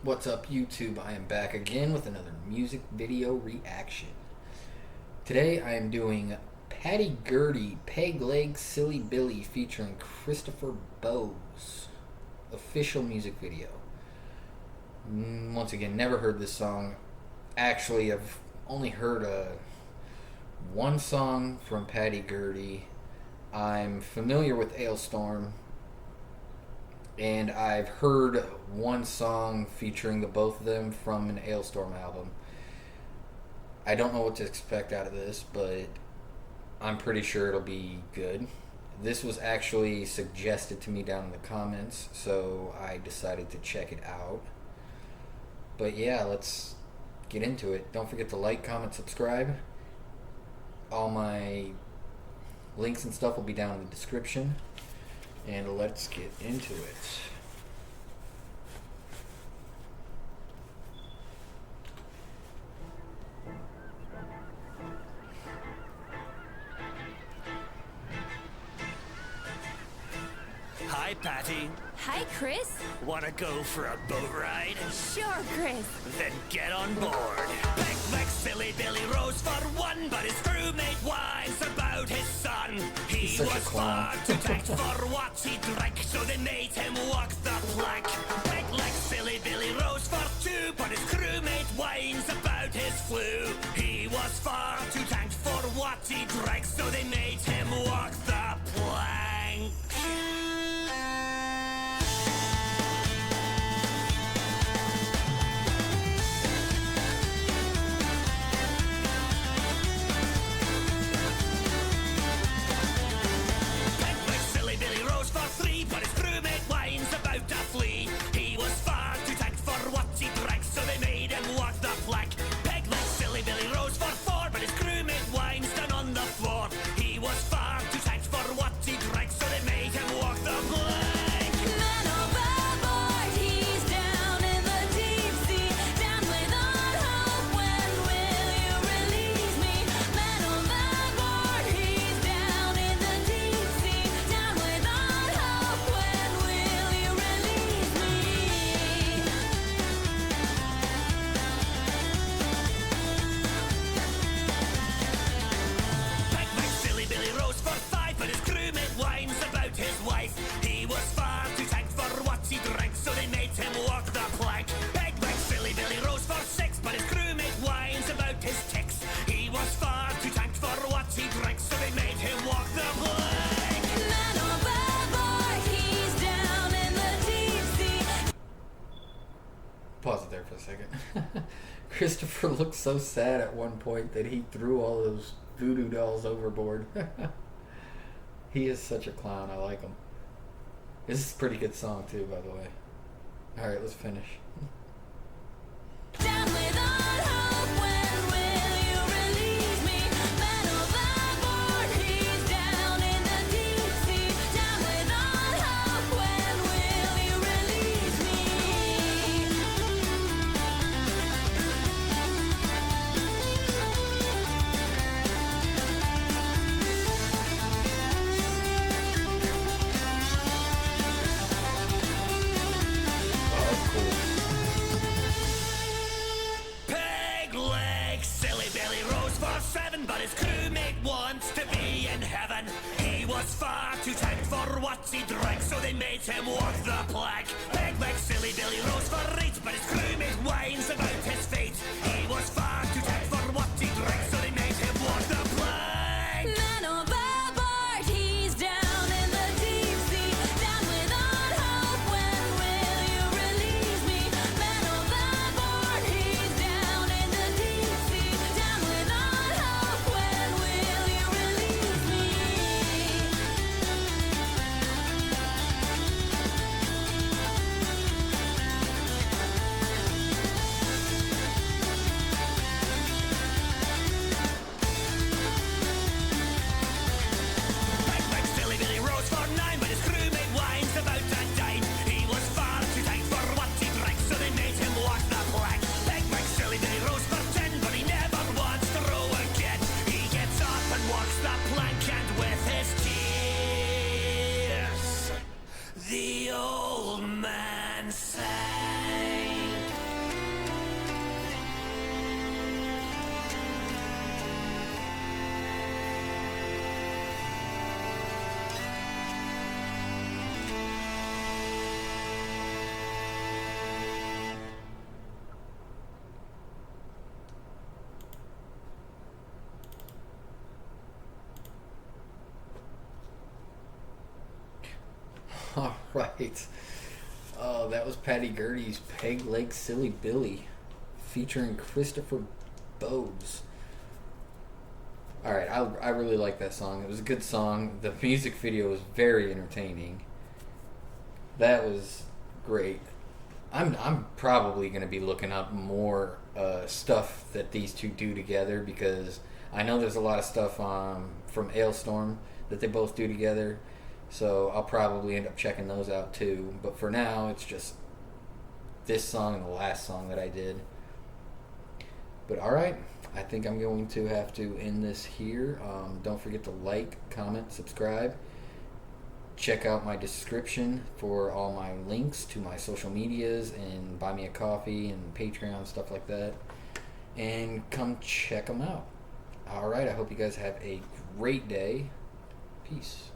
What's up, YouTube? I am back again with another music video reaction. Today I am doing Patty Gurdy, Peg Leg Silly Billy featuring Christopher Bowes. Official music video. Once again, never heard this song. Actually, I've only heard one song from Patty Gurdy. I'm familiar with Ailstorm. And I've heard one song featuring the both of them from an Ailstorm album. I don't know what to expect out of this, but I'm pretty sure it'll be good. This was actually suggested to me down in the comments, so I decided to check it out. But yeah, let's get into it. Don't forget to like, comment, subscribe. All my links and stuff will be down in the description. And let's get into it. Hi, Patty. Hi, Chris. Wanna go for a boat ride? Sure, Chris. Then get on board. Peg Leg Silly Billy rose for one, but his crewmate whines about his son. He such a was clown. far too tanked for what he drank, so they made him walk the plank. Peg Leg Silly Billy rose for two, but his crewmate whines about his flu. He was far too tanked for what he drank, so they made him walk the plank. But his crewmate whines about to flee. He was far too tanked for what he drank, so they made him walk the plank. Peg Leg Silly Billy rose for four, but his crewmate whines down on the floor. He was far too tanked for what he drank, so they made him walk the plank. Man overboard, he's down in the deep sea. Down without hope, when will you release me? Man overboard, he's down in the deep sea. Down without hope, when will you release me? Peg Leg Silly Billy rose for five, but his crewmate whines about his wife. He was far too tanked for what he drank, so they made him walk the plank. Peg Leg Silly Billy rose for six, but his crewmate whines about his ticks. He was far too tanked for what he drank, so they made him walk the plank. Man overboard, he's down in the deep sea. Pause it there for a second. Christopher looked so sad at one point that he threw all those voodoo dolls overboard. He is such a clown. I like him. This is a pretty good song too, by the way. Alright, let's finish. Down without hope, when will you release me? Man overboard, he's down in the deep sea. Down without hope, when will you release me? Oh, that's cool. Peg Leg Silly Billy rose for seven, but his crewmate wants to be in heaven. He was far too tanked for what he drank, so they made him walk the plank. Peg Leg Silly Billy rose for eight, but his crewmate whines about his fate. He was far too tanked for what he drank, so they made him walk the plank. Man overboard, he's down in the deep sea. Down without hope, when will you release me? Man overboard, he's down in the deep sea. Down without hope, when will you release me? All right. Oh, that was Patty Gurdy's Peg Leg Silly Billy featuring Christopher Bowes. All right, I really like that song. It was a good song. The music video was very entertaining. That was great. I'm probably going to be looking up more stuff that these two do together, because I know there's a lot of stuff from Ailstorm that they both do together. So I'll probably end up checking those out too. But for now, it's just this song and the last song that I did. But alright, I think I'm going to have to end this here. Don't forget to like, comment, subscribe. Check out my description for all my links to my social medias and Buy Me a Coffee and Patreon, stuff like that. And come check them out. Alright, I hope you guys have a great day. Peace.